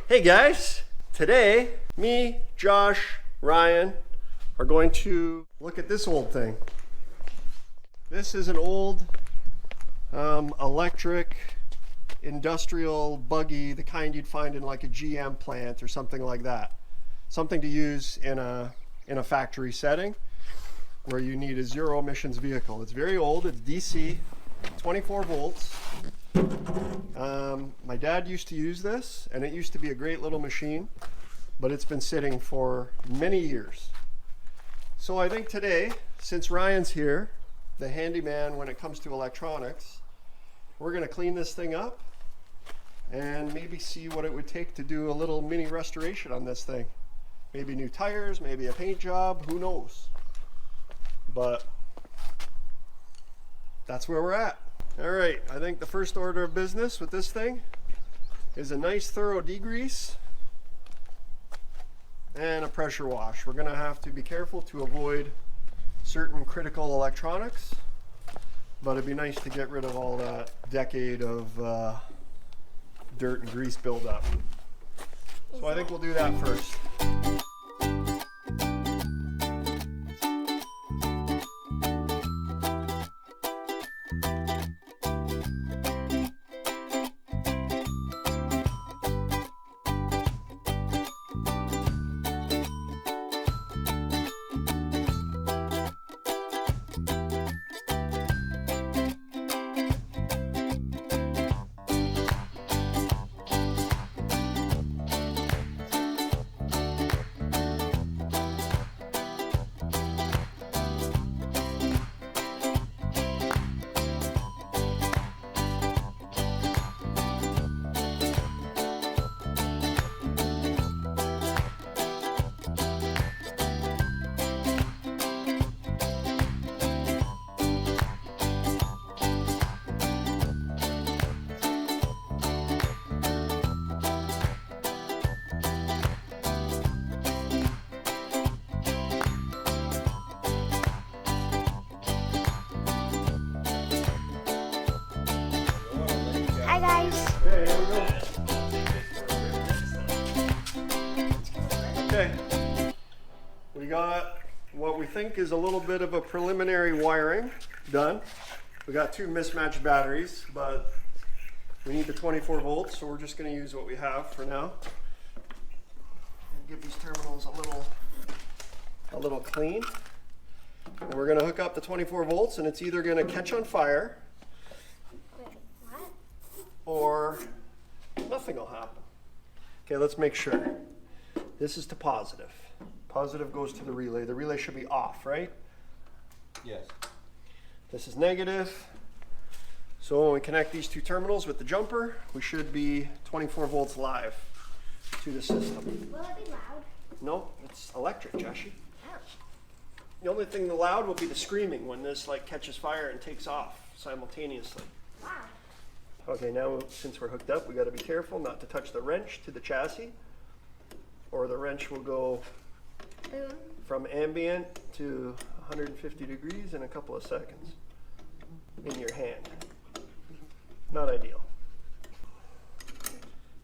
Hey guys, today me, Josh, Ryan are going to look at this old thing. This is an old electric industrial buggy, the kind you'd find in like a GM plant or something like that. Something to use in a factory setting where you need a zero emissions vehicle. It's very old, it's DC, 24 volts. My dad used to use this, and it used to be a great little machine, but it's been sitting for many years. So I think today, since Ryan's here, the handyman when it comes to electronics, we're going to clean this thing up and maybe see what it would take to do a little mini restoration on this thing. Maybe new tires, maybe a paint job, who knows? But that's where we're at. All right, I think the first order of business with this thing is a nice thorough degrease and a pressure wash. We're gonna have to be careful to avoid certain critical electronics, but it'd be nice to get rid of all that decade of dirt and grease buildup. So I think we'll do that first. Hi guys. Okay, here we go. Okay, we got what we think is a little bit of a preliminary wiring done. We got two mismatched batteries, but we need the 24 volts, so we're just going to use what we have for now. And give these terminals a little clean. And we're going to hook up the 24 volts, and it's either going to catch on fire or nothing will happen. Okay, let's make sure. This is to positive. Positive goes to the relay. The relay should be off, right? Yes. This is negative. So when we connect these two terminals with the jumper, we should be 24 volts live to the system. Will it be loud? No, it's electric, Joshy. Oh. The only thing loud will be the screaming when this like catches fire and takes off simultaneously. Wow. Okay, now since we're hooked up, we got to be careful not to touch the wrench to the chassis, or the wrench will go Boom. from ambient to 150 degrees in a couple of seconds in your hand. Not ideal.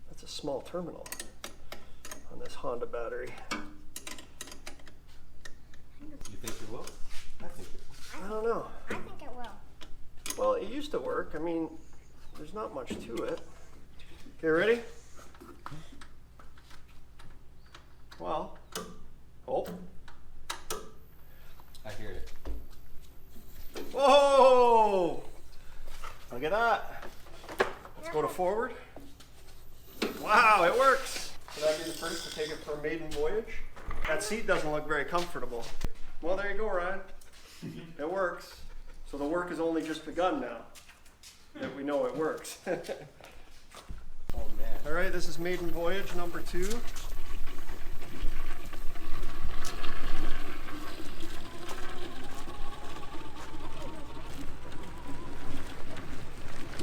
That's a small terminal on this Honda battery. You think it will? I think it will. I don't know. I think it will. Well, it used to work. I mean, there's not much to it. Okay, ready? Well, oh. I hear it. Whoa! Look at that. Let's go to forward. Wow, it works. Should I be the first to take it for a maiden voyage? That seat doesn't look very comfortable. Well, there you go, Ryan. It works. So the work has only just begun now that we know it works. Oh man. All right, this is maiden voyage number 2.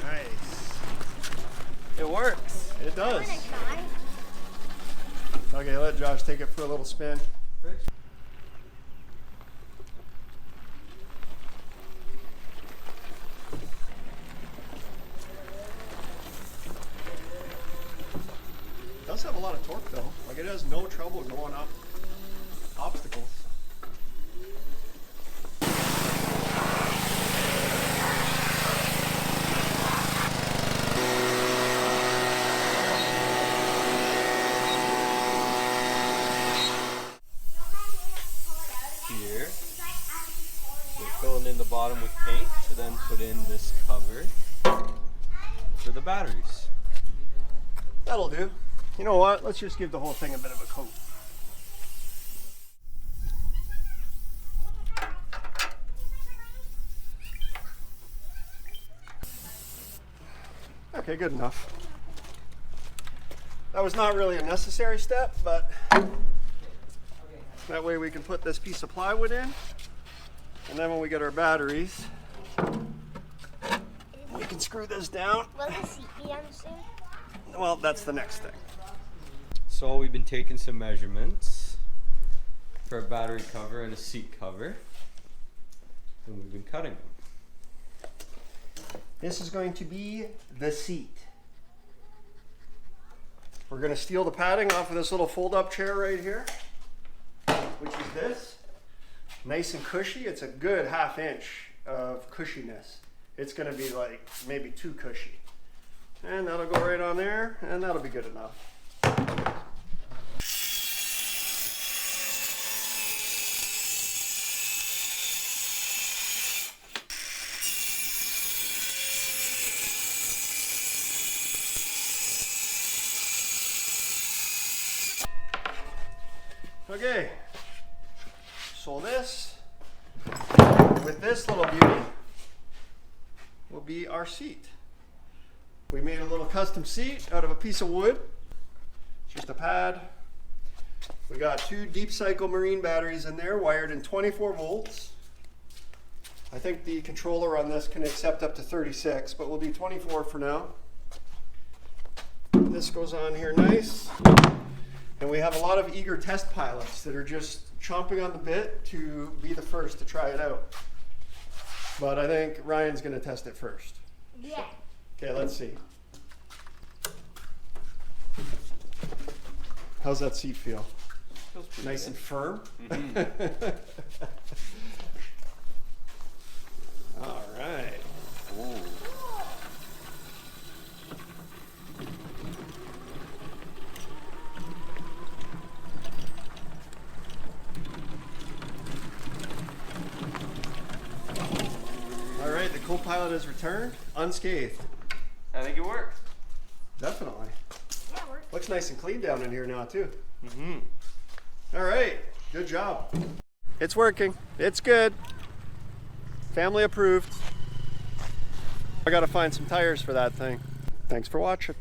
Nice. It works. It does. I'm gonna try. Okay, let Josh take it for a little spin. Does have a lot lot of torque though. Like it has no trouble going up obstacles. Here, we're filling in the bottom with paint to then put in this cover for the batteries. That'll do. You know what? Let's just give the whole thing a bit of a coat. Okay, good enough. That was not really a necessary step, but that way we can put this piece of plywood in, and then when we get our batteries, we can screw this down. Will the seat be on soon? Well, that's the next thing. So we've been taking some measurements for a battery cover and a seat cover, and we've been cutting them. This is going to be the seat. We're going to steal the padding off of this little fold-up chair right here, which is this. Nice and cushy. It's a good 1/2 inch of cushiness. It's going to be like maybe too cushy. And that'll go right on there, and that'll be good enough. Okay, so this, with this little beauty, will be our seat. We made a little custom seat out of a piece of wood, just a pad. We got 2 deep cycle marine batteries in there, wired in 24 volts. I think the controller on this can accept up to 36, but we'll do 24 for now. This goes on here nice. And we have a lot of eager test pilots that are just chomping on the bit to be the first to try it out. But I think Ryan's going to test it first. Yeah. Okay, let's see. How's that seat feel? Feels pretty Nice good. and firm? All right. Ooh. All right, the co-pilot has returned, unscathed. I think it worked. Definitely. Yeah, it works. Looks nice and clean down in here now, too. Mm-hmm. All right, good job. It's working. It's good. Family approved. I gotta find some tires for that thing. Thanks for watching.